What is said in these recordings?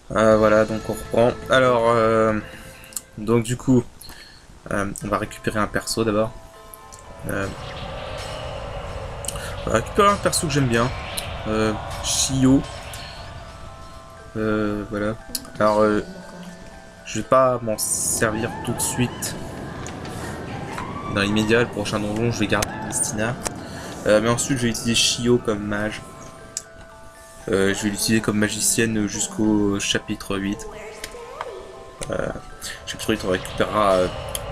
Voilà, donc on reprend. Alors, donc du coup, on va récupérer un perso d'abord. Euh, on va récupérer un perso que j'aime bien. Shio. Voilà. Alors, je vais pas m'en servir tout de suite. Dans l'immédiat, le prochain donjon, je vais garder Mistina. Mais ensuite, je vais utiliser Shio comme mage. Je vais l'utiliser comme magicienne jusqu'au chapitre 8. Chapitre 8, on récupérera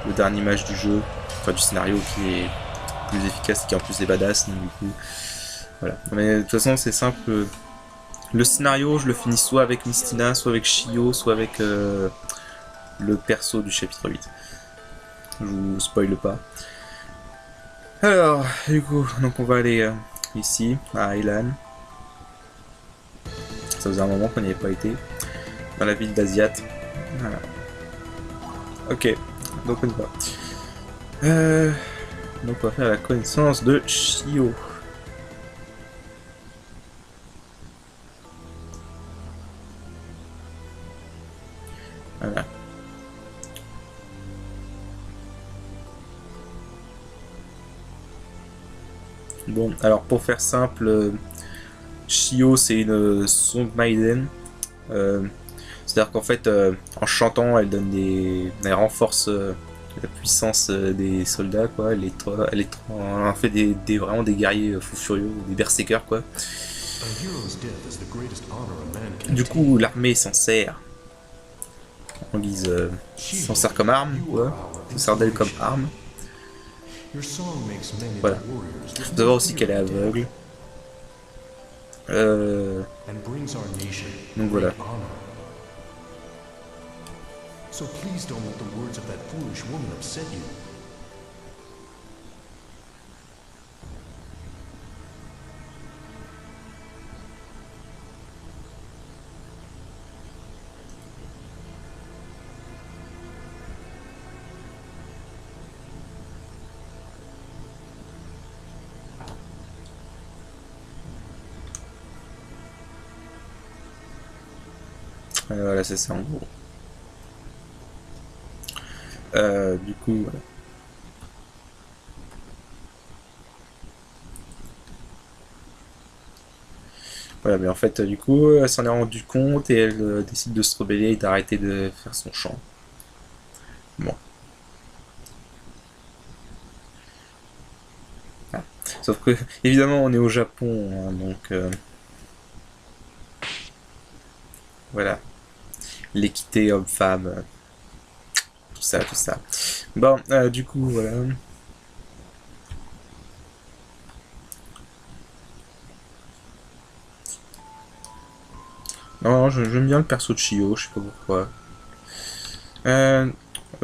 le dernier mage du jeu, enfin du scénario qui est plus efficace, qui en plus est badass. Donc, du coup, voilà. Mais de toute façon, c'est simple. Le scénario, je le finis soit avec Mistina, soit avec Shio, soit avec le perso du chapitre 8. Je vous spoile pas. Alors, du coup, donc on va aller ici, à Elan. Ça faisait un moment qu'on n'y avait pas été. Dans la ville d'Asiat. Voilà. Ok, donc on y va. Donc on va faire la connaissance de Shio. Voilà. Bon, alors pour faire simple, Shio c'est une Song Maiden. Euh, C'est-à-dire qu'en fait, en chantant, elle donne elle renforce la puissance des soldats, quoi. Elle en fait vraiment des guerriers fous furieux, des berserkers, quoi. Du coup, l'armée s'en sert en guise, s'en sert comme arme, quoi. S'en sert d'elle comme arme. Voilà. Il faut savoir aussi qu'elle est aveugle. Euh, donc voilà. So please don't let the words of that foolish woman upset you. Voilà, c'est ça en gros. Du coup, voilà. Voilà, mais en fait, du coup, elle s'en est rendue compte et elle décide de se rebeller et d'arrêter de faire son chant. Bon. Ah. Sauf que, évidemment, on est au Japon, hein, donc voilà. L'équité homme-femme, tout ça, tout ça. Bon, du coup, voilà. Non, j'aime bien le perso de Shio, je sais pas pourquoi. Euh,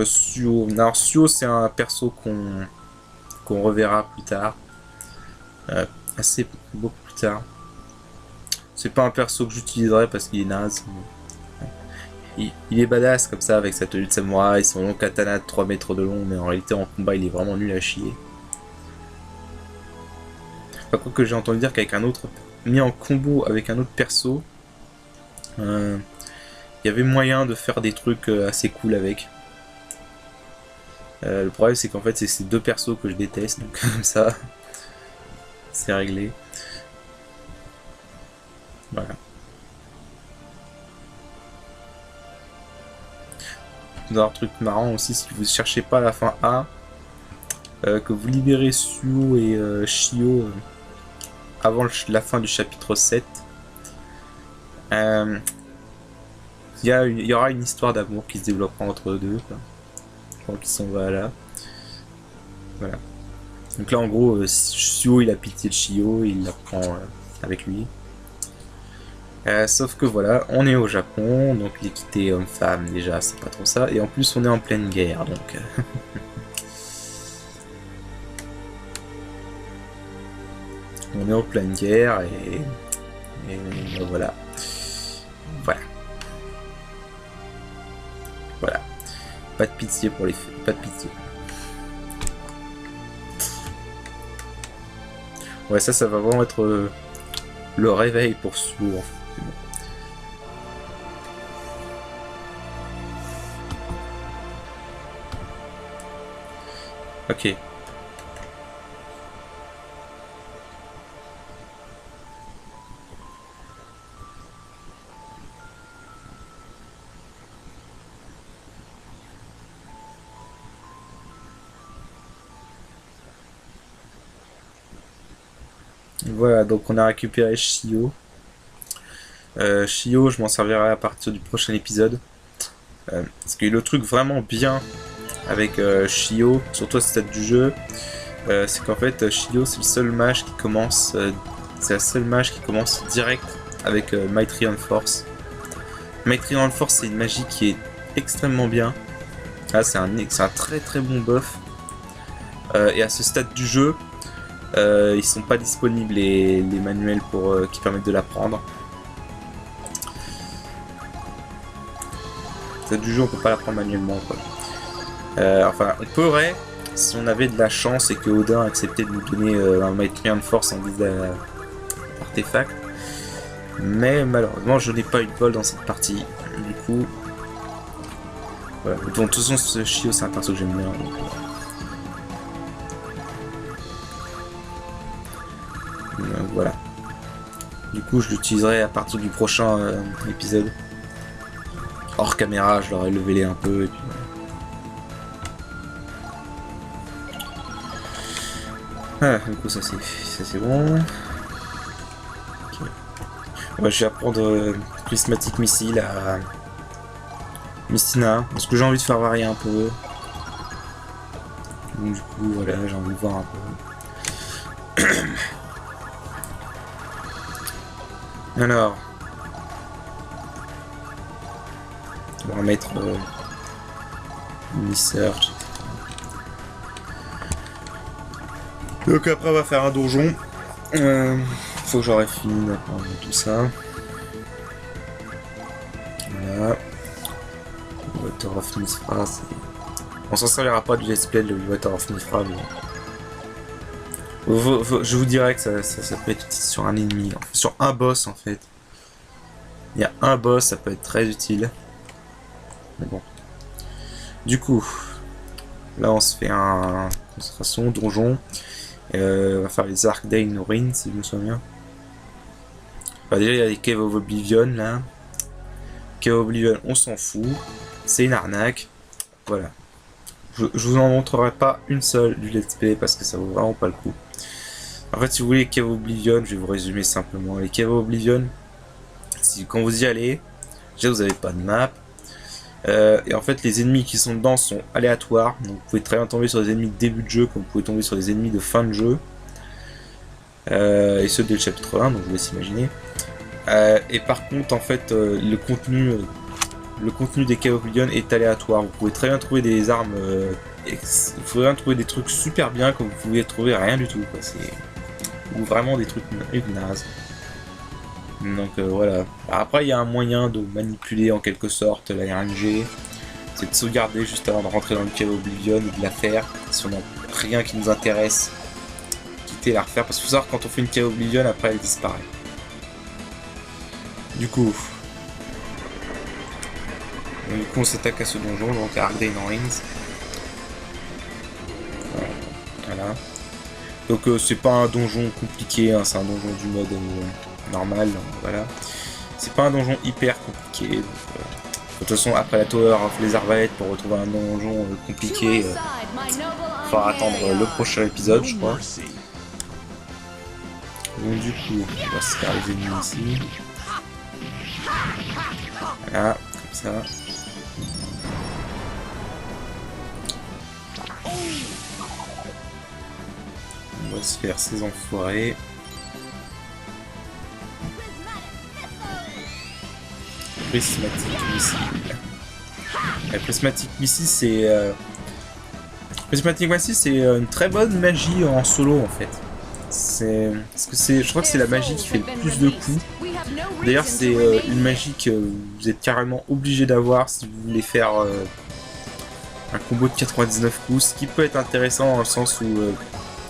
Suo. Alors, Suo, c'est un perso qu'on reverra plus tard. Euh, Assez beaucoup plus tard. C'est pas un perso que j'utiliserai parce qu'il est naze. Il est badass comme ça avec sa tenue de samouraï, son long katana de 3 mètres de long, mais en réalité en combat il est vraiment nul à chier. Par contre que j'ai entendu dire qu'avec un autre, mis en combo avec un autre perso, il y avait moyen de faire des trucs assez cool avec. Le problème c'est qu'en fait c'est ces deux persos que je déteste, donc comme ça, c'est réglé. Voilà. Dans un truc marrant aussi, si vous cherchez pas la fin A, que vous libérez Suo et Shio avant la fin du chapitre 7, il y aura une histoire d'amour qui se développera entre eux deux, quoi. Donc ils s'en va là. Voilà. Donc là en gros, Suo il a pitié de Shio, il la prend avec lui. Sauf que voilà, on est au Japon, donc l'équité homme-femme déjà c'est pas trop ça, et en plus on est en pleine guerre, donc on est en pleine guerre et voilà. Voilà. Voilà. Pas de pitié pour les filles. Pas de pitié. Ouais, ça va vraiment être le réveil pour Suo. En fait. Ok. Voilà, donc on a récupéré Shio. Shio, je m'en servirai à partir du prochain épisode. Parce que le truc vraiment bien avec Shio, surtout à ce stade du jeu, c'est qu'en fait Shio c'est le seul mage qui commence, c'est la seule mage qui commence direct avec Mytrion Force. Mytrion Force c'est une magie qui est extrêmement bien. Là c'est un très très bon buff. Et à ce stade du jeu, ils sont pas disponibles les manuels qui permettent de l'apprendre. Du jeu on peut pas l'apprendre manuellement quoi. Enfin on pourrait si on avait de la chance et que Odin acceptait de nous donner un Mytrion Force en guise d'artefact, mais malheureusement je n'ai pas eu de bol dans cette partie, du coup voilà. Donc, de toute façon ce Shio c'est un perso que j'aime bien donc, voilà. Du coup je l'utiliserai à partir du prochain épisode. Hors caméra, je l'aurais levelé un peu et puis... Ah, du coup ça c'est bon. Okay. Ouais, je vais apprendre Prismatic Missile à Mistina, parce que j'ai envie de faire varier un peu. Donc du coup voilà, j'ai envie de voir un peu. Alors... On va mettre Search. Donc après on va faire un donjon. Faut que j'aurai fini d'apprendre tout ça. Voilà. Water of Mithra, on s'en servira pas du let's play le Water of Mithra, mais... je vous dirais que ça peut être utile sur un ennemi, sur un boss en fait. Il y a un boss, ça peut être très utile. Mais bon. Du coup, là on se fait un concentration, donjon. On va faire les Arcane Ruins si je me souviens. Enfin, déjà il y a les Cave of Oblivion là. Cave of Oblivion on s'en fout. C'est une arnaque. Voilà. Je vous en montrerai pas une seule du let's play parce que ça vaut vraiment pas le coup. En fait si vous voulez Cave of Oblivion, je vais vous résumer simplement. Les Cave of Oblivion, quand vous y allez, déjà vous n'avez pas de map. Et en fait les ennemis qui sont dedans sont aléatoires, donc vous pouvez très bien tomber sur des ennemis de début de jeu comme vous pouvez tomber sur des ennemis de fin de jeu, et ceux du chapitre 1, donc je vous laisse imaginer. Et par contre en fait le contenu des Cave of Oblivion est aléatoire, vous pouvez très bien trouver des armes, vous pouvez bien trouver des trucs super bien comme vous pouvez trouver rien du tout quoi. Ou vraiment des trucs nazes. Donc voilà. Après il y a un moyen de manipuler en quelque sorte la RNG, c'est de sauvegarder juste avant de rentrer dans le Cave Oblivion et de la faire. Si on n'a rien qui nous intéresse, quitter la refaire, parce qu'il faut savoir quand on fait une Cave Oblivion après elle disparaît. Du coup on s'attaque à ce donjon, donc à Arcane Ruins. Voilà. Donc c'est pas un donjon compliqué, hein, c'est un donjon du mode normal, donc, voilà. C'est pas un donjon hyper compliqué. Donc, de toute façon, après la Tower of les Arbalètes, pour retrouver un donjon compliqué, il faudra attendre le prochain épisode, je crois. Donc du coup, on va se faire les ennemis ici. Voilà, comme ça. On va se faire ces enfoirés. Prismatic Missile. Prismatic Missile, c'est une très bonne magie en solo en fait. Je crois que c'est la magie qui fait le plus de coups. D'ailleurs, c'est une magie que vous êtes carrément obligé d'avoir si vous voulez faire un combo de 99 coups, ce qui peut être intéressant dans le sens où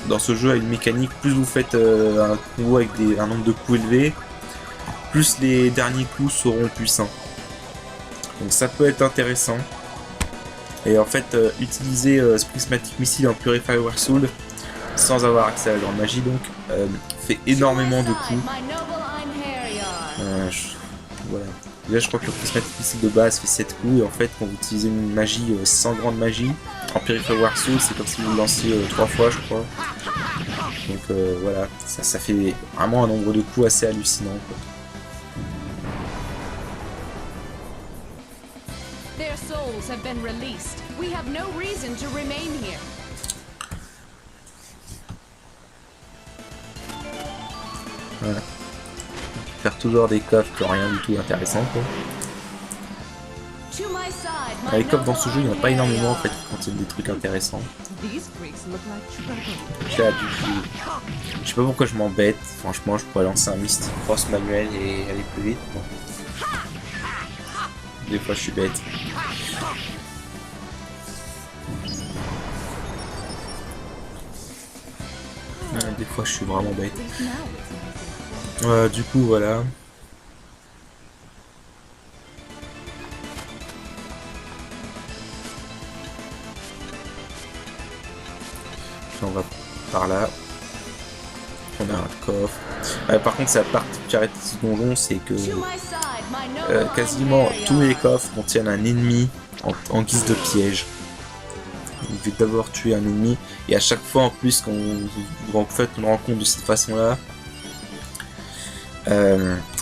dans ce jeu, avec une mécanique, plus vous faites un combo avec un nombre de coups élevé, plus les derniers coups seront puissants. Donc ça peut être intéressant. Et en fait, utiliser ce prismatic missile en Purify War Soul sans avoir accès à la grande magie, donc, fait énormément de coups. Voilà. Déjà, je crois que le prismatic missile de base fait 7 coups, et en fait, quand vous utilisez une magie sans grande magie, en Purify War Soul, c'est comme si vous le lanciez 3 fois, je crois. Donc voilà, ça fait vraiment un nombre de coups assez hallucinant, quoi. Their souls have been released. We have no reason to remain here. Voilà. Faire toujours des coffres qui n'ont rien du tout intéressant, quoi. Les coffres dans ce jeu, il n'y en a pas énormément en fait qui contiennent des trucs intéressants. Là, du coup, je sais pas pourquoi je m'embête. Franchement, je pourrais lancer un Mystic Cross manuel et aller plus vite. Bon. Des fois, je suis bête. Des fois, je suis vraiment bête. Du coup, voilà. Puis on va par là. On a un coffre. Par contre, sa particularité de ce donjon, c'est que quasiment tous les coffres contiennent un ennemi en guise de piège. Vous devez d'abord tuer un ennemi, et à chaque fois en plus, quand vous faites une rencontre de cette façon-là,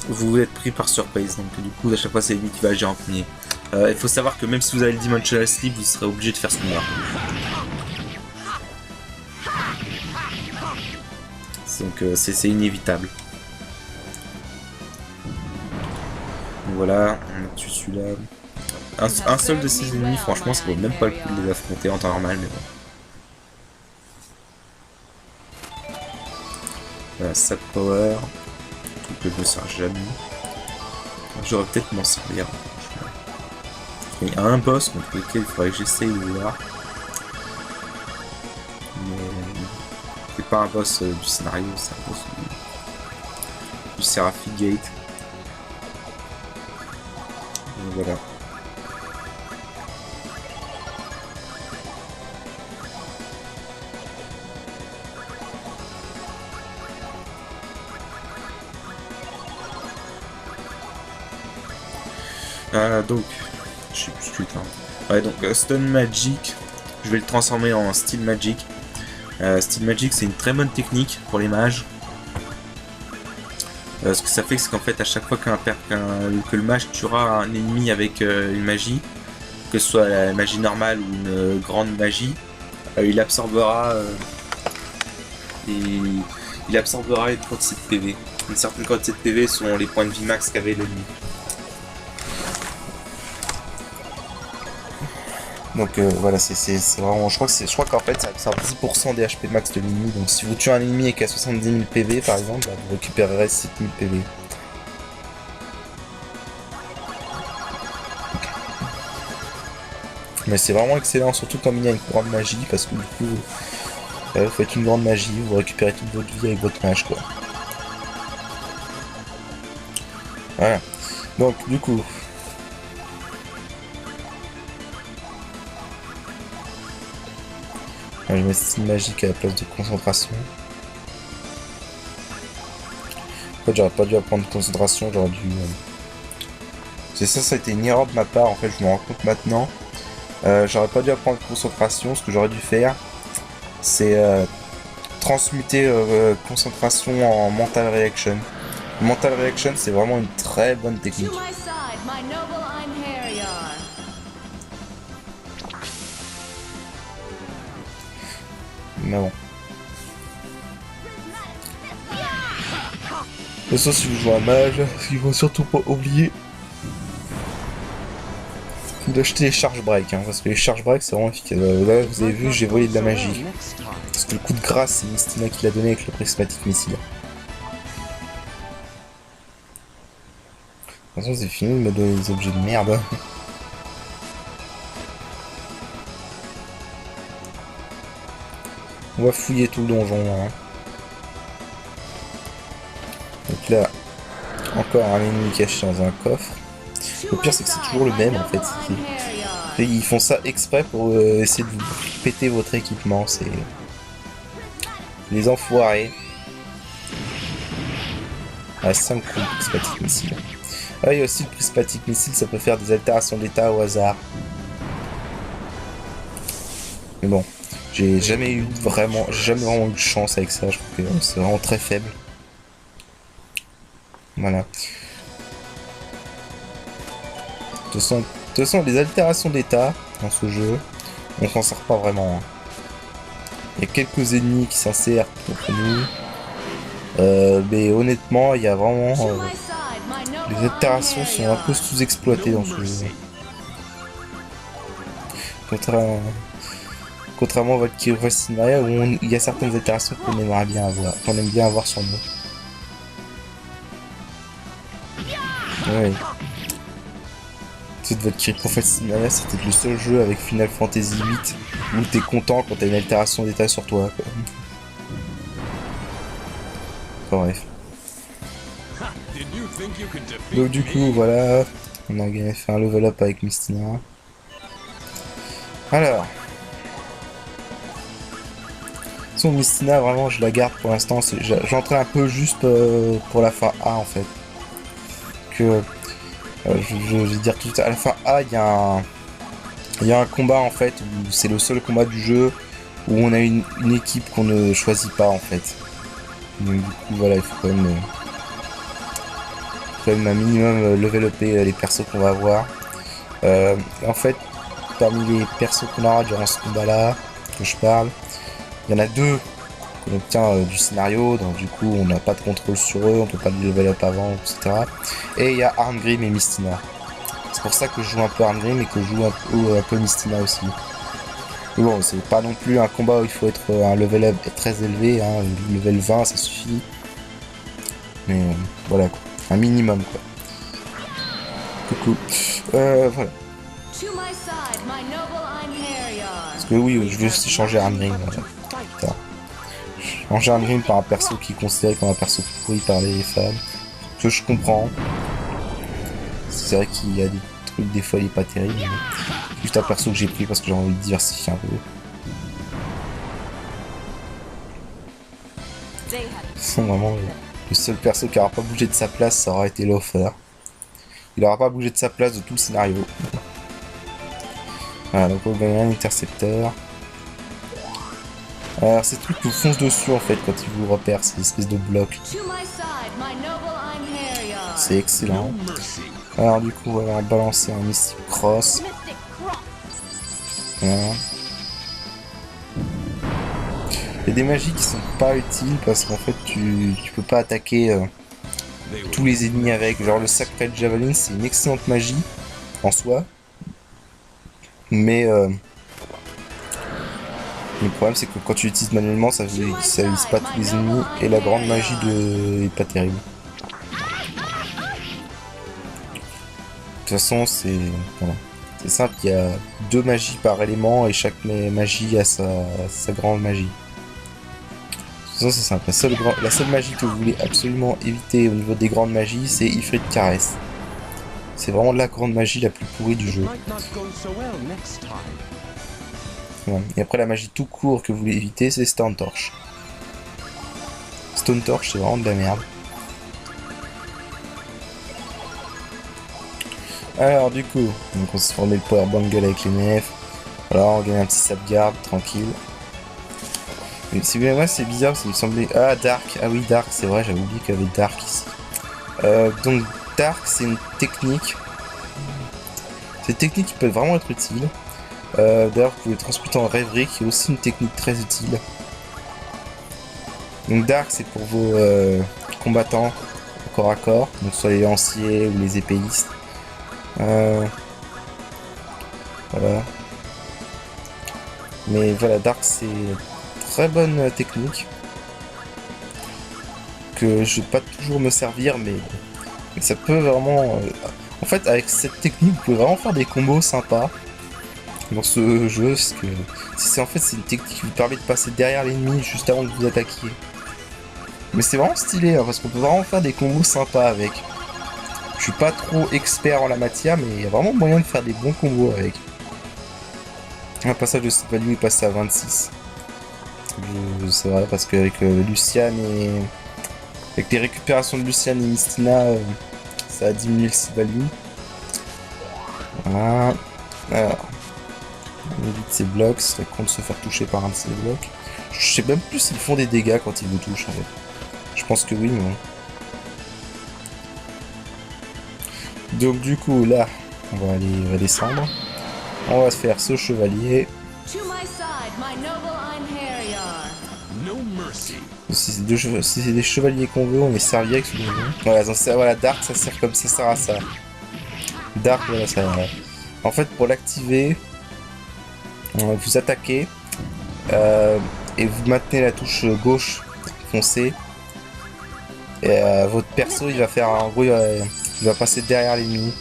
vous êtes pris par surprise. Donc du coup, à chaque fois, c'est lui qui va agir en premier. Il faut savoir que même si vous avez le Dimensional Sleep, vous serez obligé de faire ce combat. Donc c'est inévitable. Donc, voilà, on a tué celui-là. Un seul de ces ennemis, franchement, ça vaut même pas le coup de les affronter en temps normal, mais bon. Voilà, Sap Power. Truc que je me sers jamais. J'aurais peut-être m'en servir. Il y a un boss contre lequel il faudrait que j'essaye de voir. Mais c'est pas un boss du scénario, c'est un boss du Seraphic Gate. Et voilà. Donc, je sais plus putain. Ouais, donc Stone Magic, je vais le transformer en Steel Magic. Steel Magic, c'est une très bonne technique pour les mages. Ce que ça fait, c'est qu'en fait, à chaque fois que le mage tuera un ennemi avec une magie, que ce soit la magie normale ou une grande magie, il absorbera une quantité de PV. Une certaine quantité de PV sont les points de vie max qu'avait l'ennemi. Donc voilà, c'est vraiment, je crois qu'en fait ça absorbe 10% des HP max de l'ennemi. Donc si vous tuez un ennemi qui a 70 000 PV par exemple, bah, vous récupérerez 7 000 PV. Mais c'est vraiment excellent, surtout quand il y a une grande magie, parce que du coup, vous faites une grande magie, vous récupérez toute votre vie avec votre mage, quoi. Voilà. Donc du coup, je vais mettre style magique à la place de concentration. En fait, j'aurais pas dû apprendre concentration, j'aurais dû... Ça a été une erreur de ma part, en fait, je me rends compte maintenant. J'aurais pas dû apprendre concentration, ce que j'aurais dû faire, c'est transmuter concentration en mental reaction. Mental reaction, c'est vraiment une très bonne technique. Mais bon. De toute façon, si vous jouez un mage, il faut surtout pas oublier d'acheter les charge break, hein, parce que les charge break c'est vraiment efficace. Là, vous avez vu, j'ai volé de la magie. Parce que le coup de grâce, c'est Mystina qui l'a donné avec le prismatic missile. De toute façon, c'est fini de me donner des objets de merde. On va fouiller tout le donjon. Hein. Donc là, encore un ennemi caché dans un coffre. Le pire, c'est que c'est toujours le même en fait. Et ils font ça exprès pour essayer de vous péter votre équipement, c'est... Les enfoirés. Ah, 5 coups de prismatic missile. Ah, il y a aussi le prismatic missile, ça peut faire des altérations d'état au hasard. Mais bon, j'ai jamais vraiment eu de chance avec ça, je trouve que c'est vraiment très faible. Voilà. De toute façon, les altérations d'état dans ce jeu, on s'en sert pas vraiment. Hein. Il y a quelques ennemis qui s'en servent contre nous. Mais honnêtement, il y a vraiment... les altérations sont un peu sous-exploitées dans ce jeu. Contrairement à Valkyrie Valkyria où il y a certaines altérations qu'on aimerait bien avoir, qu'on aime bien avoir sur nous. Ouais. Cette Valkyrie Professional, c'était le seul jeu avec Final Fantasy VIII où t'es content quand t'as une altération d'état sur toi. Quoi. Enfin bref. Donc du coup, voilà, on a fait un level up avec Mistina. Alors, son Mistina, vraiment, je la garde pour l'instant. J'entrais un peu juste pour la fin A en fait. Que je vais dire tout à la fin A, il y a un combat en fait où c'est le seul combat du jeu où on a une équipe qu'on ne choisit pas en fait. Donc du coup voilà, il faut quand même un minimum level up les persos qu'on va avoir. En fait, parmi les persos qu'on aura durant ce combat là que je parle, il y en a deux qu'on obtient du scénario, donc du coup on n'a pas de contrôle sur eux, on peut pas les level up avant, etc. Et il y a Arngrim et Mistina. C'est pour ça que je joue un peu Arngrim et que je joue un peu Mistina aussi. Mais bon, c'est pas non plus un combat où il faut être un level up très élevé, hein, level 20 ça suffit. Mais voilà quoi, un minimum quoi. Coucou. Voilà. Parce que oui, je veux aussi changer Arngrim. Voilà. Changer Arngrim par un perso qui est considéré comme un perso pourri par les fans. Que je comprends. C'est vrai qu'il y a des trucs, des fois il est pas terrible. Mais... juste un perso que j'ai pris parce que j'ai envie de diversifier un peu. C'est vraiment le seul perso qui n'aura pas bougé de sa place, ça aura été Loafer. Il n'aura pas bougé de sa place de tout le scénario. Voilà, donc on va gagner un intercepteur. Alors ces trucs vous foncent dessus en fait quand ils vous repèrent, ces espèces de blocs. C'est excellent. Alors du coup on va balancer un Mystic Cross. Voilà. Il y a des magies qui sont pas utiles parce qu'en fait tu peux pas attaquer tous les ennemis avec. Genre le Sacred Javelin c'est une excellente magie en soi. Mais le problème c'est que quand tu l'utilises manuellement ça vise pas tous les ennemis et la grande magie est pas terrible. De toute façon c'est voilà. C'est simple, il y a 2 magies par élément et chaque magie a sa grande magie. De toute façon c'est simple, la seule magie que vous voulez absolument éviter au niveau des grandes magies c'est Ifrit Caresse. C'est vraiment la grande magie la plus pourrie du jeu. Voilà. Et après la magie tout court que vous voulez éviter c'est Stone Torch. Stone Torch c'est vraiment de la merde. Alors du coup, donc on s'est formé le power bangle avec les nefs. Voilà, on gagne un petit Sapguard, tranquille. Mais si vous voulez, moi c'est bizarre parce qu'il me semblait... Ah Dark, ah oui Dark, c'est vrai, j'avais oublié qu'il y avait Dark ici. Donc Dark c'est une technique. Cette technique qui peut vraiment être utile. D'ailleurs vous pouvez transmuter en rêverie qui est aussi une technique très utile. Donc Dark c'est pour vos combattants au corps à corps, donc soit les lanciers ou les épéistes. Voilà. Mais voilà, Dark c'est très bonne technique que je vais pas toujours me servir, mais ça peut vraiment... En fait, avec cette technique, vous pouvez vraiment faire des combos sympas dans ce jeu, parce que c'est une technique qui vous permet de passer derrière l'ennemi juste avant de vous attaquer. Mais c'est vraiment stylé, hein, parce qu'on peut vraiment faire des combos sympas avec. Je suis pas trop expert en la matière, mais il y a vraiment moyen de faire des bons combos avec. Un passage de cette value est passé à 26. C'est vrai parce qu'avec Lucian et... Avec les récupérations de Lucian et Mistina, ça a diminué le save value. Voilà. Alors, on évite ces blocs, c'est con de se faire toucher par un de ces blocs. Je sais même plus s'ils font des dégâts quand ils vous touchent en fait. Je pense que oui, mais bon. Donc du coup là, on va aller redescendre. On va se faire ce chevalier. To my side, my noble Einherjar. No mercy. Si c'est des chevaliers qu'on veut, on est servi avec ce qu'on veut. Voilà, donc voilà, Dark ça sert comme ça sert à ça. Dark, voilà, ça. En fait, pour l'activer, vous attaquez et vous maintenez la touche gauche foncée. Et votre perso, il va faire en gros, il va passer derrière l'ennemi.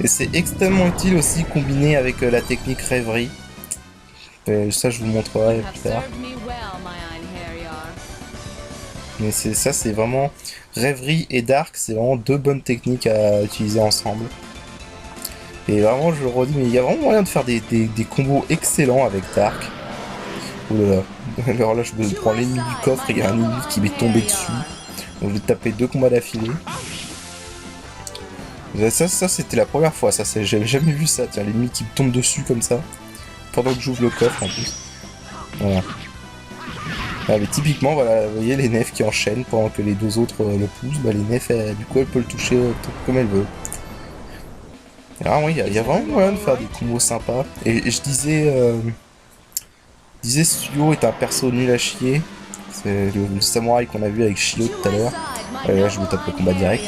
Et c'est extrêmement utile aussi combiné avec la technique rêverie. Ça, je vous montrerai You have plus tard. served me well, my Einherjar. Mais ça, c'est vraiment rêverie et dark, c'est vraiment deux bonnes techniques à utiliser ensemble. Et vraiment, je le redis, mais il y a vraiment moyen de faire des combos excellents avec dark. Oh là là. Alors là, je me prends l'ennemi du coffre et il y a un ennemi qui m'est tombé dessus. Donc je vais taper 2 combats d'affilée. Ça c'était la première fois, ça, j'avais jamais vu ça, tiens, l'ennemi qui me tombe dessus comme ça. Pendant que j'ouvre le coffre en plus. Voilà. Ah, mais typiquement, voilà, vous voyez les nefs qui enchaînent pendant que les deux autres le poussent. Bah, les nefs, du coup, elle peut le toucher comme elle veut. Ah oui, il y a vraiment moyen de faire des combos sympas. Et je disais Suyo est un perso nul à chier. C'est le samouraï qu'on a vu avec Shio tout à l'heure. Là, je me tape le combat direct.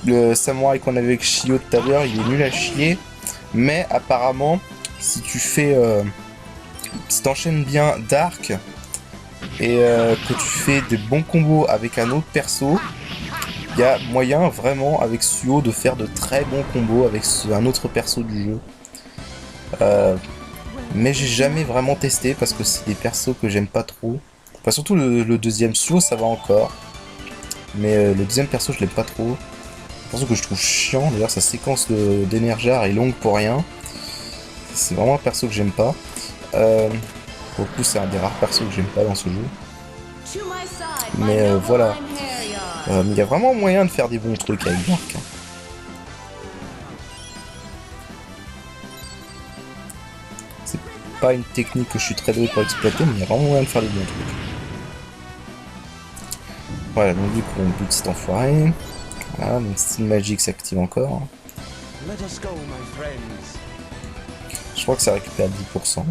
Le samouraï qu'on avait avec Shio tout à l'heure, il est nul à chier. Mais apparemment, si tu fais... si t'enchaînes bien Dark et que tu fais des bons combos avec un autre perso, il y a moyen vraiment avec Suyo de faire de très bons combos avec un autre perso du jeu. Mais j'ai jamais vraiment testé parce que c'est des persos que j'aime pas trop. Enfin, surtout le deuxième Suyo, ça va encore. Mais le deuxième perso, je l'aime pas trop. Un perso que je trouve chiant. D'ailleurs, sa séquence d'Einherjar est longue pour rien. C'est vraiment un perso que j'aime pas. Pour le coup, c'est un des rares persos que j'aime pas dans ce jeu. Mais voilà. Mais il y a vraiment moyen de faire des bons trucs avec Dark. C'est pas une technique que je suis très doué pour exploiter, mais il y a vraiment moyen de faire des bons trucs. Voilà, donc du coup, on bute cet enfoiré. Voilà, donc style magique s'active encore. Let us go, my friends. Je crois que ça récupère 10%.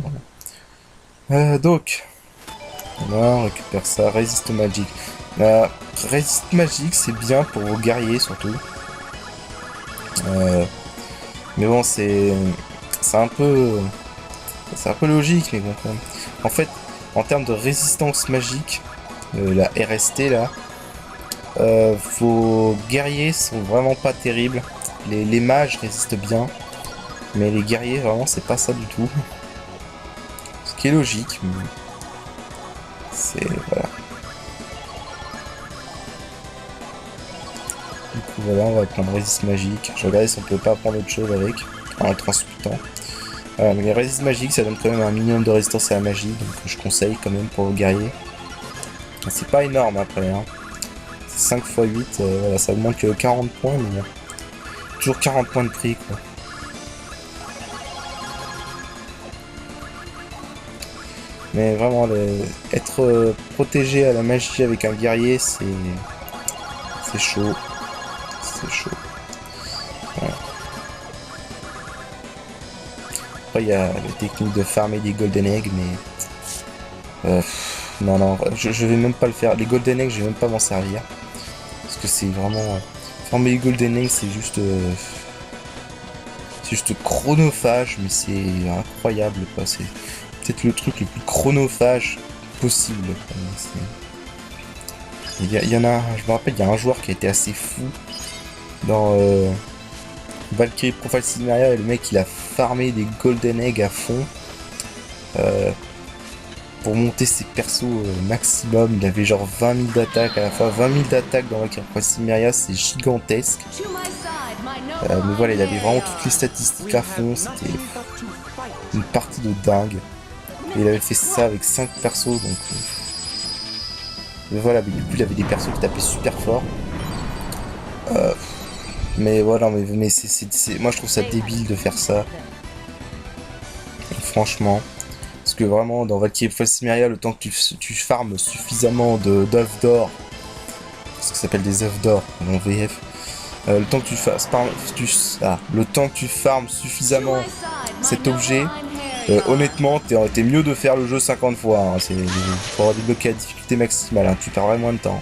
Voilà. Donc, voilà, on récupère ça. Résiste magique. Résiste magique, c'est bien pour vos guerriers surtout. Mais bon, c'est un peu logique, mais bon, quand même. En fait, en termes de résistance magique, la RST là, vos guerriers sont vraiment pas terribles. Les mages résistent bien, mais les guerriers vraiment c'est pas ça du tout. Ce qui est logique, mais c'est voilà. Du coup voilà, on va prendre résiste magique. Je regarde si on peut pas prendre autre chose avec en le transmutant. Voilà, mais les résistes magiques ça donne quand même un minimum de résistance à la magie, donc je conseille quand même pour vos guerriers. C'est pas énorme après, hein. 5 x 8, voilà, ça augmente que 40 points, mais bon. Toujours 40 points de prix, quoi. Mais vraiment, être protégé à la magie avec un guerrier, c'est chaud. C'est chaud. Voilà. Après, il y a la technique de farmer des golden eggs, mais... non, je vais même pas le faire. Les golden eggs, je vais même pas m'en servir. Parce que c'est vraiment... Farmer les golden eggs, c'est juste chronophage, mais c'est incroyable, quoi. C'est peut-être le truc le plus chronophage possible. Il y en a... Je me rappelle, il y a un joueur qui a été assez fou dans Valkyrie Profile Cimmeria, et le mec, il a farmé des golden eggs à fond. Pour monter ses persos maximum, il avait genre 20 000 d'attaque à la fois. 20 000 d'attaque dans Valkyrie Profile Cimmeria, c'est gigantesque. Mais voilà, il avait vraiment toutes les statistiques à fond, c'était une partie de dingue. Et il avait fait ça avec 5 persos, donc... Mais voilà, mais du coup, il avait des persos qui tapaient super fort. Mais voilà, mais moi je trouve ça débile de faire ça. Franchement. Parce que vraiment, dans Valkyrie Falsimeria, le temps que tu farmes suffisamment d'œufs d'or, ce qui s'appelle des œufs d'or en VF, le temps que le temps que tu farmes suffisamment cet objet, honnêtement, t'es mieux de faire le jeu 50 fois. Hein. C'est pour avoir débloqué à difficulté maximale. Hein. Tu perdrais moins de temps.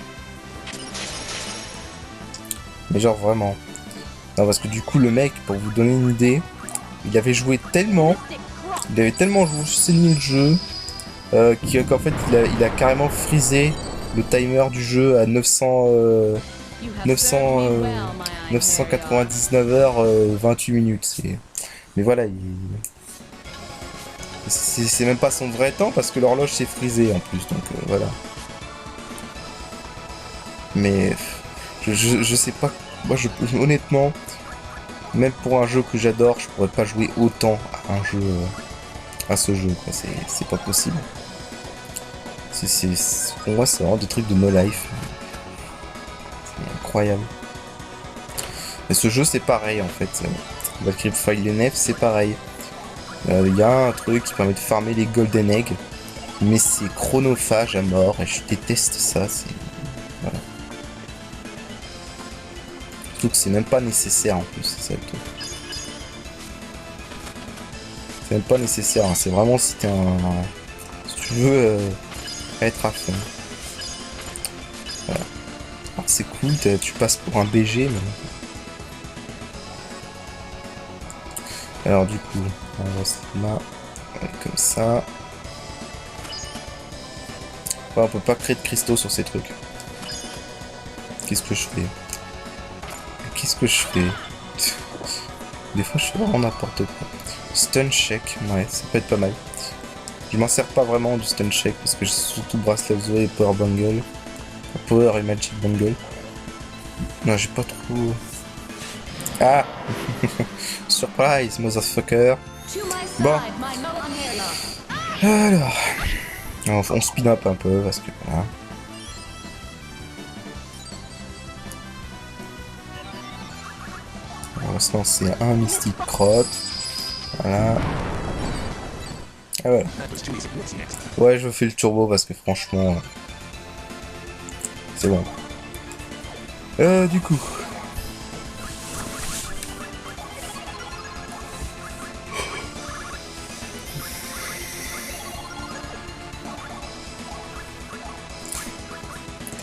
Mais genre vraiment. Non, parce que du coup, le mec, pour vous donner une idée, il avait tellement saigné le jeu qu'en fait, il a carrément frisé le timer du jeu à 999 heures 28 minutes. Mais voilà, c'est même pas son vrai temps parce que l'horloge s'est frisée en plus, donc voilà. Mais je sais pas, moi honnêtement, même pour un jeu que j'adore, je pourrais pas jouer autant à ce jeu, quoi. C'est pas possible. Pour moi, c'est vraiment des trucs de no life. C'est incroyable. Mais ce jeu, c'est pareil en fait. Valkyrie Fallen c'est pareil. Il y a un truc qui permet de farmer les Golden Eggs, mais c'est chronophage à mort et je déteste ça. Voilà. Surtout que c'est même pas nécessaire en plus, c'est ça le truc. C'est même pas nécessaire, hein. C'est vraiment si tu veux être à fond. Voilà. Alors c'est cool, tu passes pour un BG, mais... Alors du coup, on va se mettre comme ça. Ouais, on peut pas créer de cristaux sur ces trucs. Qu'est-ce que je fais? Des fois je fais vraiment n'importe quoi. Stun check, ouais, ça peut être pas mal. Je m'en sers pas vraiment du stun check parce que j'ai surtout Bracelet of the Way et Power Bungle. Power et Magic Bungle. Non, j'ai pas trop... Ah. Surprise, motherfucker. Bon. Alors, on speed up un peu parce que voilà. On va se lancer un Mystic Crotte. Voilà. Ah ouais. Ouais, je fais le turbo parce que franchement, c'est bon. Du coup.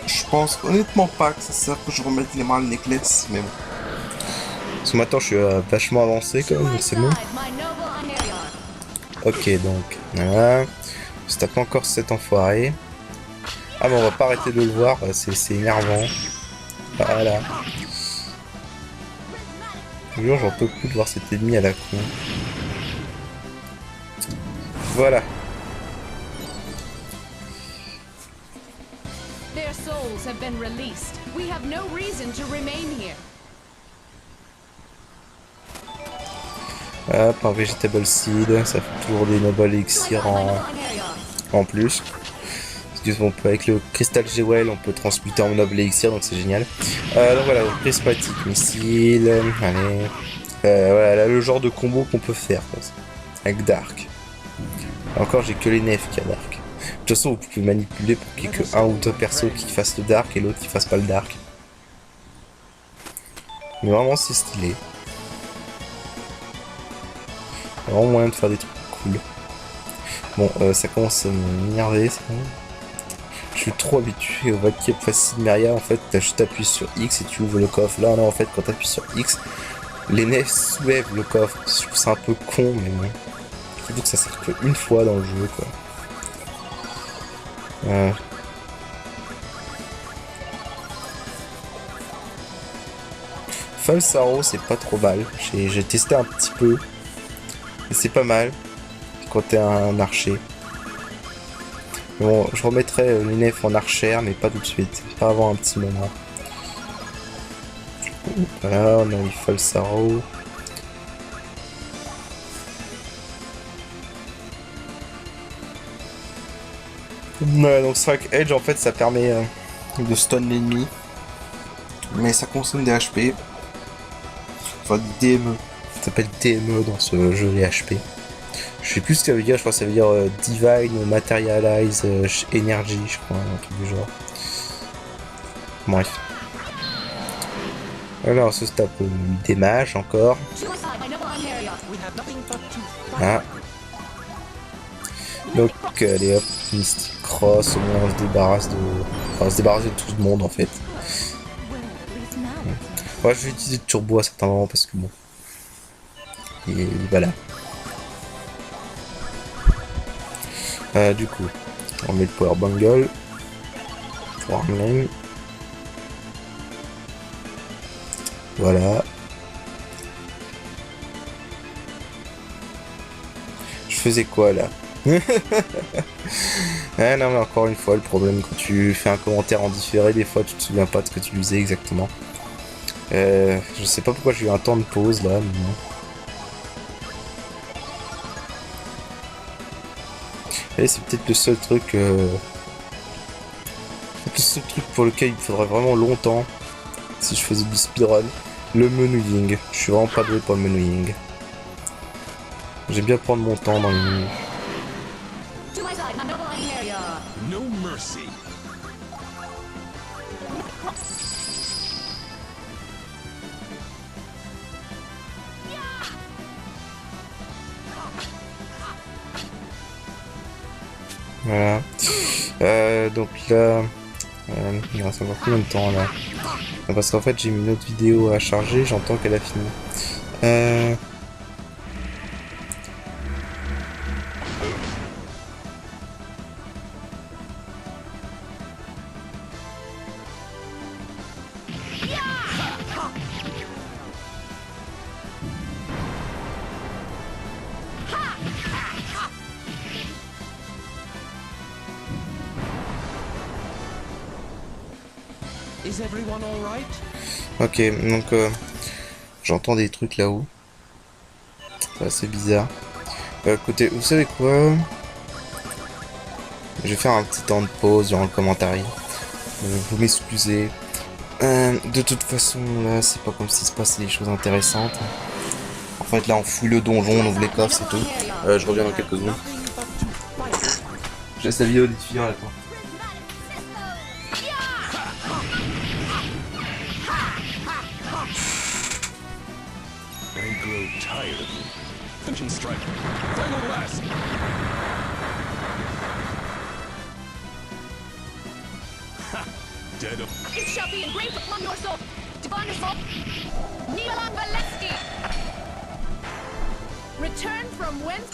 Je pense honnêtement pas que ça sert que je remette les mains à le necklace, mais bon. Ce matin je suis vachement avancé quand même, donc c'est bon. Ok, donc voilà. Je tape encore cet enfoiré. Ah mais on va pas arrêter de le voir, c'est énervant. Voilà. Je jure, j'en peux plus de voir cet ennemi à la con. Voilà. Their souls have been released. We have no reason to remain here. Hop, un Vegetable Seed, ça fait toujours des Noble Elixir en plus. Parce que avec le Crystal Jewel, on peut transmuter en Noble Elixir, donc c'est génial. Donc voilà, Prismatic Missile, allez. Voilà, là, le genre de combo qu'on peut faire, quoi, avec Dark. Encore, j'ai que les nefs qui a Dark. De toute façon, vous pouvez manipuler pour qu'il y ait que un ou deux persos qui fassent le Dark et l'autre qui fasse pas le Dark. Mais vraiment, c'est stylé. Vraiment moyen de faire des trucs cool. Bon, ça commence à m'énerver, c'est bon. Je suis trop habitué au Valkyrie Falsimeria, en fait, t'as juste appuyé sur X et tu ouvres le coffre. Là, non, en fait, quand t'appuies sur X, les nefs soulèvent le coffre. Je trouve ça un peu con, mais bon. Surtout que ça sert qu'une fois dans le jeu, quoi. False Arrow, c'est pas trop mal. J'ai testé un petit peu. Et c'est pas mal quand t'es un archer. Bon, je remettrai les nefs en archère, mais pas tout de suite. Pas avant un petit moment. Voilà, on a eu False Arrow. Ouais, donc Strike Edge, en fait, ça permet de stun l'ennemi. Mais ça consomme des HP. Enfin, des DME. Ça s'appelle DME dans ce jeu, les HP. Je sais plus ce que ça veut dire, je crois que ça veut dire Divine, Materialize, Energy, je crois, un truc du genre. Bref. Alors, on se tape des mages encore. Ah. Donc, allez hop, Mystic Cross, au moins on se débarrasse de. Enfin, on se débarrasse de tout le monde en fait. Ouais, je vais utiliser le turbo à certains moments parce que bon. Et voilà. Du coup, on met le Power Bungle. Voilà. Je faisais quoi là? Ah non mais encore une fois le problème quand tu fais un commentaire en différé, des fois tu te souviens pas de ce que tu faisais exactement. Je sais pas pourquoi j'ai eu un temps de pause là, mais non. Et c'est peut-être le seul truc pour lequel il me faudrait vraiment longtemps si je faisais du speedrun. Le menuying. Je suis vraiment pas doué pour le menuying. J'aime bien prendre mon temps dans les menus. No mercy. Voilà. Donc là, il reste encore combien de temps là? Parce qu'en fait j'ai mis une autre vidéo à charger, j'entends qu'elle a fini. Is everyone all right? Ok, donc j'entends des trucs là-haut. C'est assez bizarre. Écoutez, vous savez quoi? Je vais faire un petit temps de pause durant le commentaire. Vous m'excusez. De toute façon, là, c'est pas comme s'il se passait des choses intéressantes. En fait, là, on fouille le donjon, on ouvre les coffres, c'est tout. Je reviens dans quelques secondes. Je laisse la vidéo des filles là, quoi. I grow tired of you. Finch and strike. Final blast. Ha! Dead of. It shall be engraved upon your soul. Divine soul. Neon Valesky. Return from whence?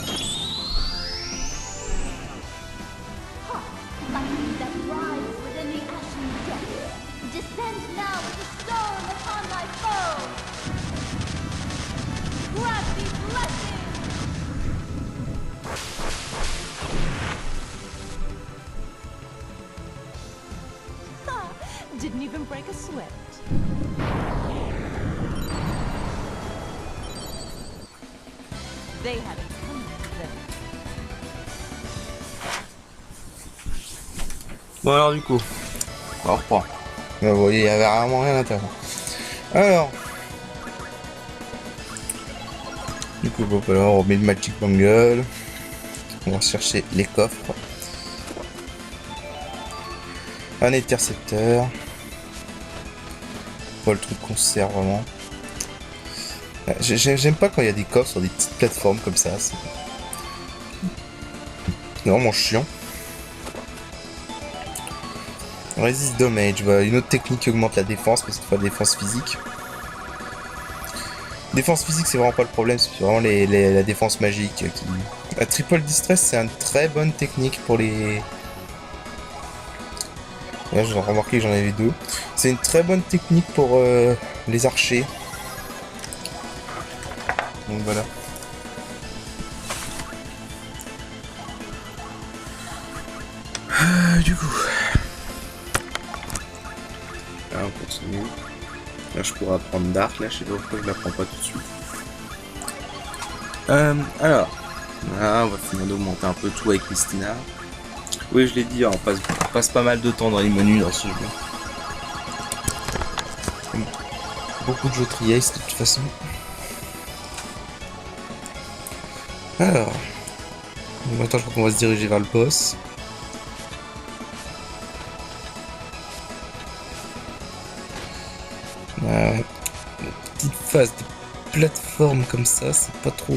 Lightning that rises within the ashen depths. Descend now with a storm upon thy foe. Grant thee blessing. Didn't even break a sweat. They had it coming to them. Bon alors du coup, on reprend. Vous voyez, il y avait vraiment rien d'intéressant. Alors, du coup, bon, alors on met le Magic Bungle. On va chercher les coffres. Un intercepteur. Pas le truc qu'on sert vraiment. J'aime pas quand il y a des coffres sur des petites plateformes comme ça. C'est vraiment chiant. Resist damage, voilà, une autre technique qui augmente la défense, mais cette fois la défense physique. Défense physique, c'est vraiment pas le problème, c'est vraiment la défense magique. La triple distress, c'est une très bonne technique pour les. Là, j'ai remarqué que j'en avais deux. C'est une très bonne technique pour les archers. Donc voilà. Du coup. Là, on continue. Là, je pourrais apprendre Dark. Là, je sais pas pourquoi je l'apprends pas tout de suite. Alors. Là, on va finir d'augmenter un peu tout avec Mistina. Oui, je l'ai dit, on passe pas mal de temps dans les menus dans ce jeu. Comme beaucoup de jeux Trieste de toute façon. Alors, bon, maintenant je crois qu'on va se diriger vers le boss. Petite phase de plateforme comme ça, c'est pas trop...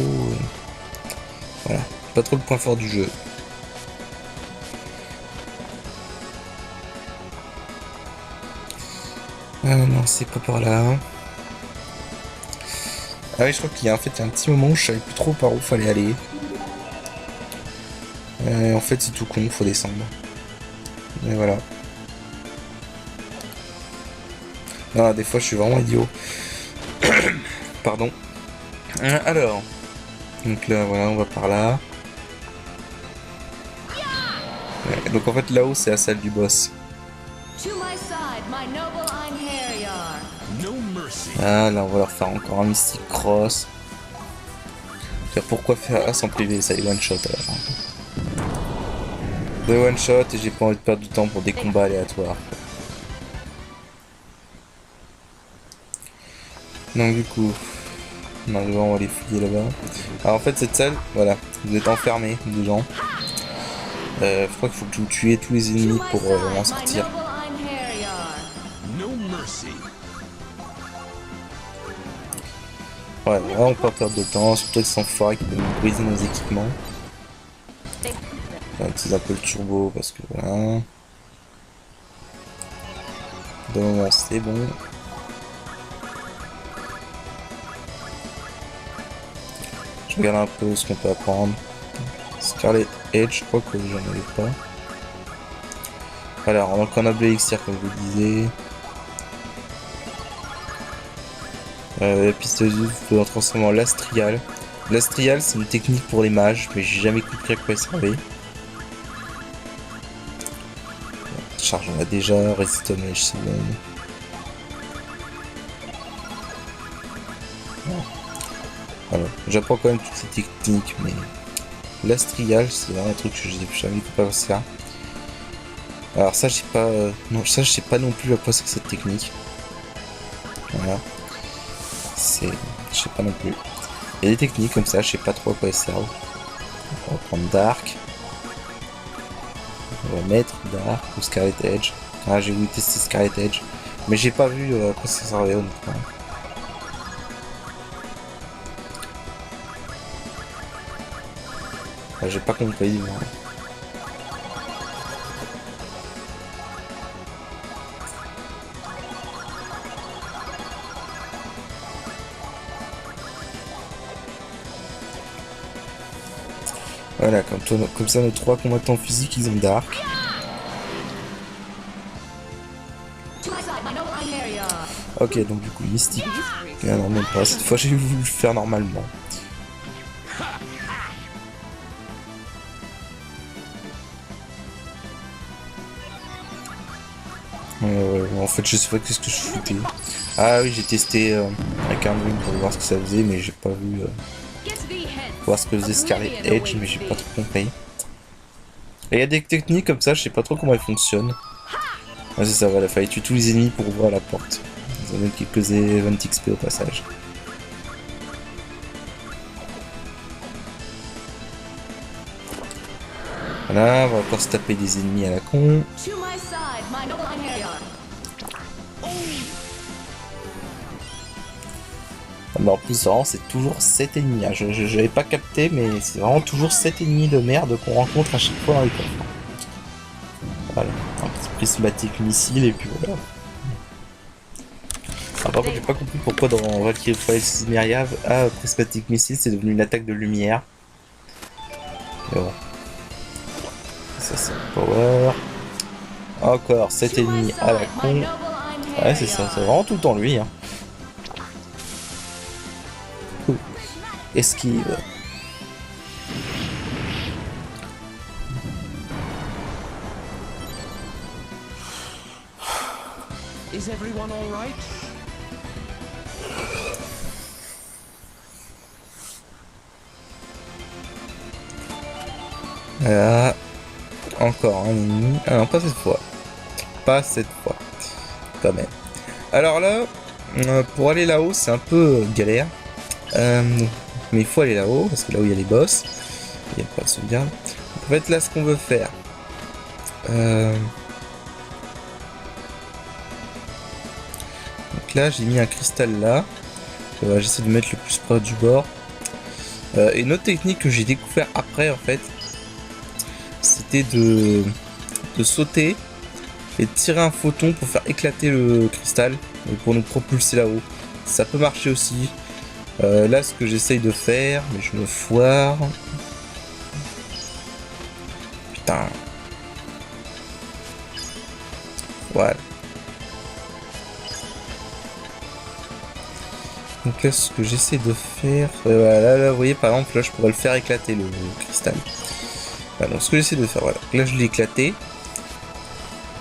voilà, pas trop le point fort du jeu. Ah non, c'est pas par là. Ah oui, je crois qu'il y a en fait un petit moment où je savais plus trop par où fallait aller. En fait, c'est tout con, faut descendre. Et voilà. Non, des fois, je suis vraiment idiot. Pardon. Alors. Donc là, voilà, on va par là. Ouais, donc en fait, là-haut, c'est la salle du boss. To my side, my noble Einherjar. No mercy. Ah, là, on va leur faire encore un Mystic Cross. Pourquoi faire As en privé? Ça est one shot alors. De one shot et j'ai pas envie de perdre du temps pour des combats aléatoires. Donc du coup, on va aller fouiller là-bas. Alors en fait cette salle, voilà, vous êtes enfermés dedans. Je crois qu'il faut que vous tuez tous les ennemis pour en sortir. No mercy. Ouais, là on peut pas perdre de temps, surtout sans enfoirés qui peuvent nous briser nos équipements. On va utiliser un peu le turbo parce que voilà. De moment c'est bon. Je regarde un peu ce qu'on peut apprendre. Scarlet Edge, je crois que j'en avais pas. Alors, donc on a Elixir comme je vous disais. La piste de vous pouvez en transformer en Lastrial. Lastrial c'est une technique pour les mages, mais j'ai jamais compris à quoi elle servait. Charge on a déjà, Resist Mage c'est bon. Voilà. J'apprends quand même toutes ces techniques, mais Lastrial c'est vraiment un truc que j'ai jamais pu pas faire. Alors ça j'ai pas... non, ça je sais pas non plus à quoi c'est cette technique. Voilà. C'est... je sais pas non plus. Il y a des techniques comme ça, je sais pas trop à quoi elles servent. On va prendre Dark. On va mettre Dark ou Scarlet Edge. Ah j'ai voulu tester Scarlet Edge. Mais j'ai pas vu à quoi ça servait honnêtement. J'ai pas compris moi. Voilà, comme ça nos trois combattants physiques ils ont Dark. Ok, donc du coup Mystique. Ah non, même pas, cette fois j'ai voulu le faire normalement. En fait je sais pas qu'est-ce que je foutais. Ah oui j'ai testé avec un Dream pour voir ce que ça faisait mais j'ai pas vu voir ce que faisait Scarlet Edge mais j'ai pas trop compris. Et il y a des techniques comme ça, je sais pas trop comment elles fonctionnent. Ah c'est ça, voilà, fallait tuer tous les ennemis pour ouvrir la porte. Ça donne quelques events XP au passage. Voilà, on va encore se taper des ennemis à la con. Mais en plus vraiment c'est toujours 7 ennemis, hein. J'avais pas capté mais c'est vraiment toujours 7 ennemis de merde qu'on rencontre à chaque fois dans les coffres. Voilà, un petit prismatique missile et puis voilà. Ah, par contre j'ai pas compris pourquoi dans Valkyrie Files Myriad, prismatique missile c'est devenu une attaque de lumière. Mais bon. Ça c'est power. Encore 7 ennemis à la con. Ouais c'est ça, c'est vraiment tout le temps lui hein. Esquive. Is everyone all right? Voilà. Encore un ennemi. Ah non, pas cette fois. Pas cette fois. Quand même. Alors là, pour aller là-haut, c'est un peu galère. Mais il faut aller là-haut, parce que là où il y a les boss, il n'y a pas de sauvegarde. En fait, là, ce qu'on veut faire... Donc là, j'ai mis un cristal là. J'essaie de mettre le plus proche du bord. Et une autre technique que j'ai découvert après, en fait, c'était de sauter et de tirer un photon pour faire éclater le cristal et pour nous propulser là-haut. Ça peut marcher aussi. Là, ce que j'essaye de faire, mais je me foire. Putain. Voilà. Donc là, ce que j'essaie de faire... voilà, là, vous voyez, par exemple, là, je pourrais le faire éclater, le cristal. Voilà, donc ce que j'essaie de faire, voilà. Là, je l'ai éclaté.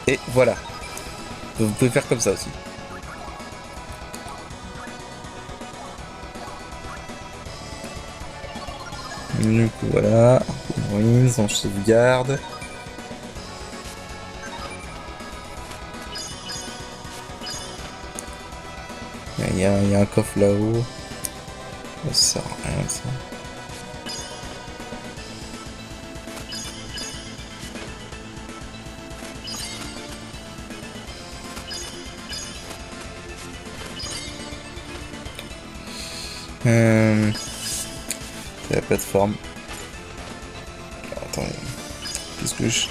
Et voilà. Vous pouvez faire comme ça aussi. Du coup, voilà. Ruins, on sauvegarde. Il y a un coffre là-haut. Ça sert à rien ça. C'est la plateforme. Alors, attendez. Qu'est-ce que je...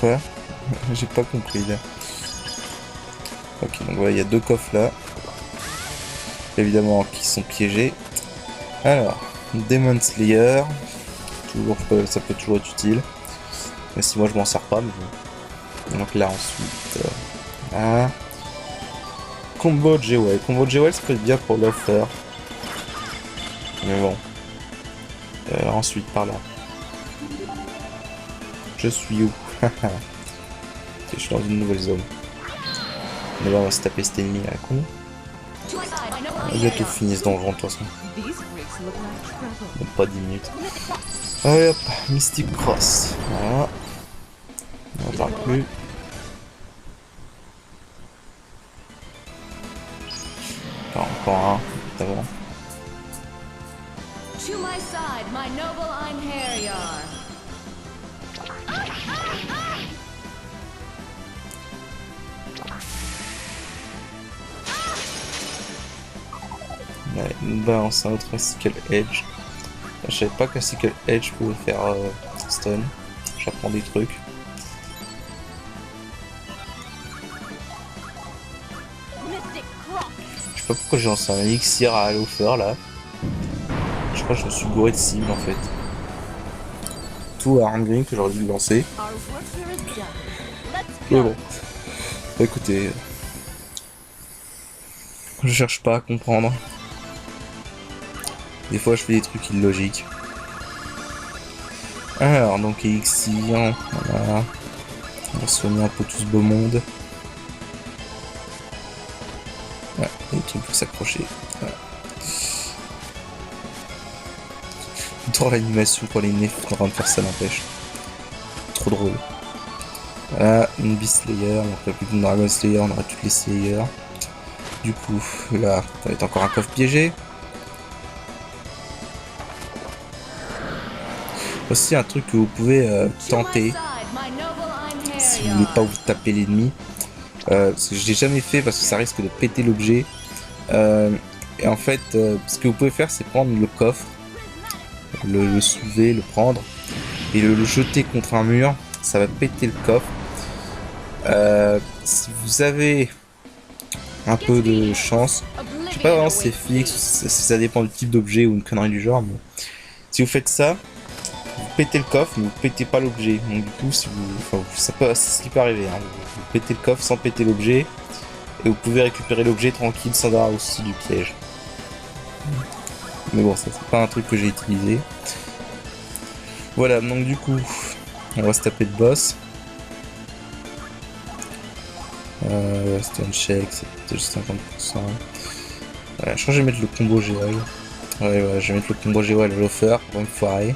Quoi? J'ai pas compris là. Ok, donc voilà, il y a deux coffres là. Évidemment, qui sont piégés. Alors, Demon Slayer. Toujours, ça peut toujours être utile. Même si moi je m'en sers pas. Mais bon. Donc là, ensuite. Ah. Combo Jewel. Combo Jewel, ça peut être bien pour l'offer. Mais bon. Ensuite, par là. Je suis où? Ok, je suis dans une nouvelle zone. Mais là, on va se taper cet ennemi à la con. On va bientôt finir ce donjon de toute façon. Bon, pas 10 minutes. Allez hop, Mystic Cross. Voilà. On n'en parle plus. Encore un, d'abord. To my side, my noble Einherjar. Ouais, nous balance un autre Sickle Edge. Je savais pas qu'un Sickle Edge pouvait faire stun. J'apprends des trucs. Je sais pas pourquoi j'ai lancé un élixir à Allofer là. Je crois que je me suis gouré de cible en fait. Tout à Armgrim que j'aurais dû le lancer. Mais bon. Bah, écoutez. Je cherche pas à comprendre. Des fois je fais des trucs illogiques. Alors donc élixir, voilà. On va soigner un peu tout ce beau monde. Voilà, des trucs pour s'accrocher. Voilà. J'adore l'animation quand les nez sont en train de faire ça, n'empêche. Trop drôle. Voilà, une Beast Slayer, on n'aurait plus qu'une Dragon Slayer, on aurait toutes les Slayers. Du coup, là, ça va être encore un coffre piégé. Aussi un truc que vous pouvez tenter si vous voulez pas vous taper l'ennemi. Parce que je l'ai jamais fait parce que ça risque de péter l'objet. Et en fait, ce que vous pouvez faire, c'est prendre le coffre, le soulever, le prendre et le jeter contre un mur. Ça va péter le coffre. Si vous avez un peu de chance, je sais pas vraiment si c'est fixe, si ça dépend du type d'objet ou une connerie du genre, mais si vous faites ça, vous pétez le coffre, mais vous pétez pas l'objet. Donc du coup, si vous, enfin, c'est ce qui peut arriver. Hein. Vous pétez le coffre sans péter l'objet, et vous pouvez récupérer l'objet tranquille sans avoir aussi du piège. Mais bon, ça c'est pas un truc que j'ai utilisé. Voilà, donc du coup, on va se taper le boss. Stone Shake, c'est juste 50%. Voilà, je crois que je vais mettre le combo GL. Ouais, je vais mettre le combo Jewel à l'offer pour me foirer.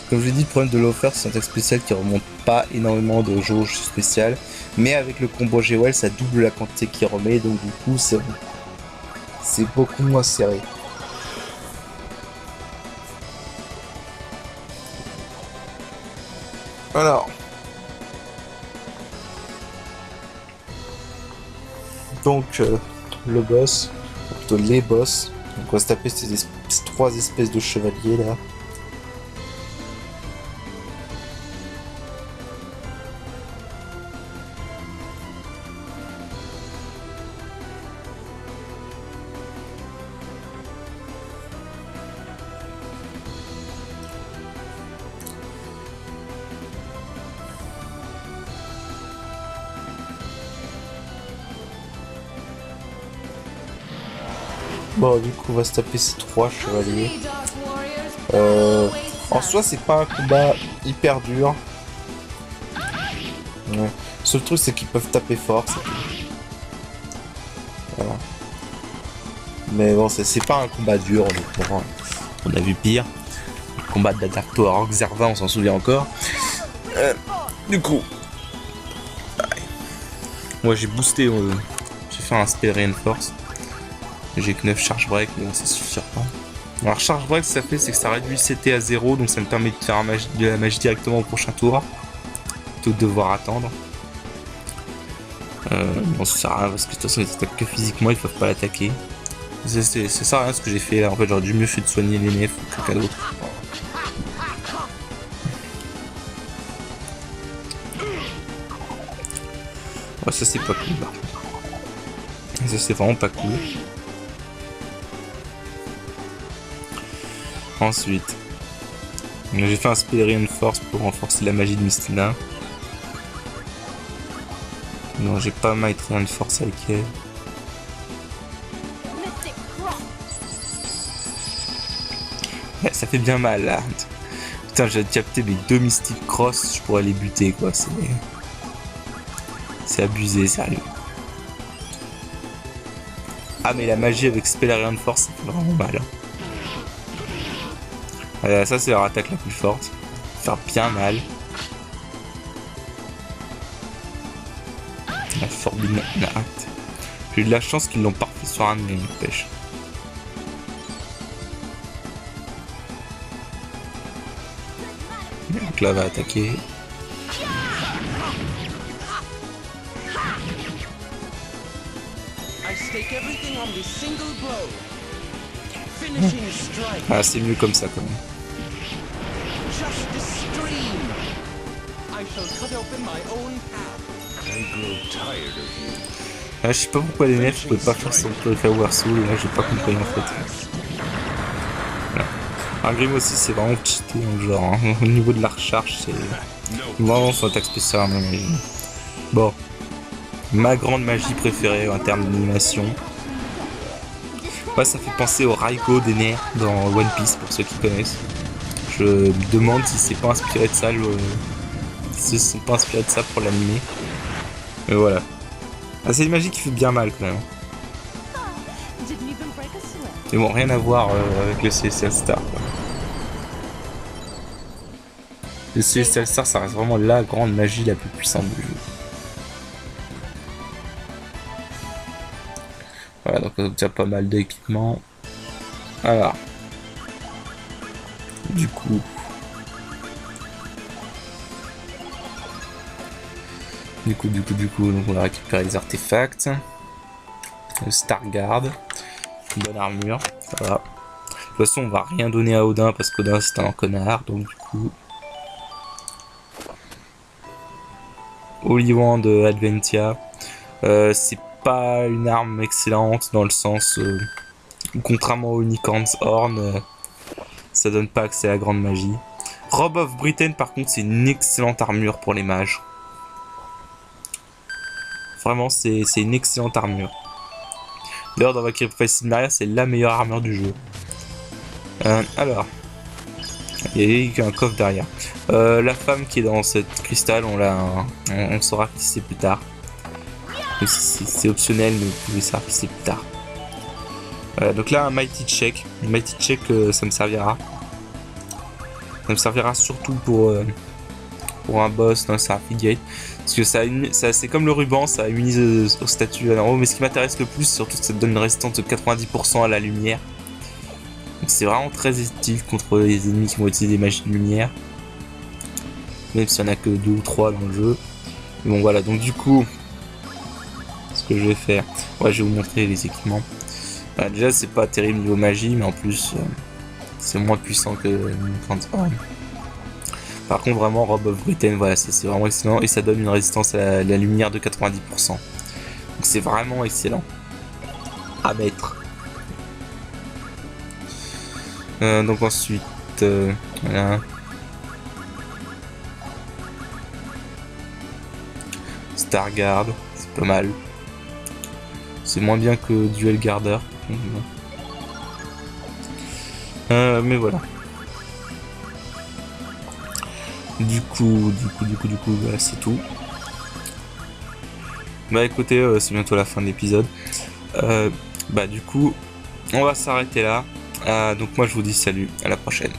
Comme je l'ai dit, le problème de l'offer, c'est un attaque spéciale qui remonte pas énormément de jauge spéciale. Mais avec le combo Jewel, ça double la quantité qu'il remet, donc du coup, c'est beaucoup moins serré. Alors. Donc, le boss, ou plutôt les boss. Donc, on va se taper ces 3 espèces de chevaliers là. Bon, du coup, on va se taper ces 3 chevaliers. En soi, c'est pas un combat hyper dur. Ouais. Le seul truc, c'est qu'ils peuvent taper fort. Voilà. Mais bon, c'est pas un combat dur, honnêtement. On a vu pire. Le combat de la Dark Tower Xerva, on s'en souvient encore. Du coup, moi j'ai boosté, j'ai fait un Spell Reinforce. J'ai que 9 Charge Break, mais bon, ça suffira pas. Alors, Charge Break, ce que ça fait, c'est que ça réduit le CT à 0, donc ça me permet de faire de la magie directement au prochain tour, plutôt que de devoir attendre. Bon, ça sert à rien parce que de toute façon, ils attaquent que physiquement, ils peuvent pas l'attaquer. C'est ça rien ce que j'ai fait là. En fait, j'aurais dû mieux fait de soigner les nefs ou quelqu'un d'autre. Ouais, ça c'est pas cool là. Ça c'est vraiment pas cool. Ensuite, j'ai fait un Spell Reinforce pour renforcer la magie de Mystina. Non, j'ai pas Might Reinforce avec elle. Ouais, ça fait bien mal là. Putain, j'ai capté mes 2 Mystic Cross, je pourrais les buter quoi. C'est abusé, sérieux. Ah, mais la magie avec Spell Reinforce, ça fait vraiment mal. Ça c'est leur attaque la plus forte. Ça va faire bien mal. La Forbidden Act. J'ai eu de la chance qu'ils l'ont pas refait sur un de mes pêches. Donc là, va attaquer. Ah, c'est mieux comme ça quand même. Ah, je sais pas pourquoi les nefs je peux pas faire son Power Soul, là j'ai pas compris en fait. Voilà. Un Grim aussi c'est vraiment cheaté dans le genre, hein. Au niveau de la recharge c'est vraiment son attaque spéciale. Bon, ma grande magie préférée en termes d'animation. Ouais, ça fait penser au Raigo des nerfs dans One Piece pour ceux qui connaissent. Je me demande si c'est pas inspiré de ça, si ils sont pas inspirés de ça pour l'animer. Mais voilà. Ah, c'est une magie qui fait bien mal quand même. Mais bon, rien à voir avec le Celestial Star. Quoi. Le Celestial Star, ça reste vraiment la grande magie la plus puissante du jeu. Voilà, donc on obtient pas mal d'équipements. Alors. Du coup. Donc on a récupéré les artefacts. Le Starguard. Une bonne armure. Ça va. De toute façon, on va rien donner à Odin parce qu'Odin c'est un connard. Donc du coup. Holy Wand de Adventia. C'est pas une arme excellente dans le sens où, contrairement au Unicorn's Horn, ça donne pas accès à la grande magie. Robe of Britain par contre c'est une excellente armure pour les mages. Vraiment c'est une excellente armure. D'ailleurs dans Valkyrie Prophecy de Maria c'est la meilleure armure du jeu. Alors, il y a un coffre derrière. La femme qui est dans cette cristal, on saura qui c'est plus tard. C'est optionnel, mais vous pouvez savoir qui c'est plus tard. Voilà, donc là un Mighty Check. Mighty Check, ça me servira. Ça me servira surtout pour un boss dans Seraphic parce que ça c'est comme le ruban, ça immunise au statut en haut, mais ce qui m'intéresse le plus, surtout que ça te donne une résistance de 90% à la lumière. Donc c'est vraiment très utile contre les ennemis qui vont utiliser des magies de lumière, même s'il n'y en a que 2 ou 3 dans le jeu. Mais bon voilà, donc du coup, ce que je vais faire, ouais, je vais vous montrer les équipements. Voilà, déjà c'est pas terrible niveau magie, mais en plus c'est moins puissant que Transform. Par contre, vraiment, Robe of Britain, voilà, c'est vraiment excellent et ça donne une résistance à la lumière de 90%. Donc c'est vraiment excellent à mettre. Donc ensuite, voilà. Starguard, c'est pas mal. C'est moins bien que Duel Garder. Mais voilà. Du coup, voilà, c'est tout. Bah écoutez, c'est bientôt la fin de l'épisode. Bah du coup, on va s'arrêter là. Donc moi je vous dis salut, à la prochaine.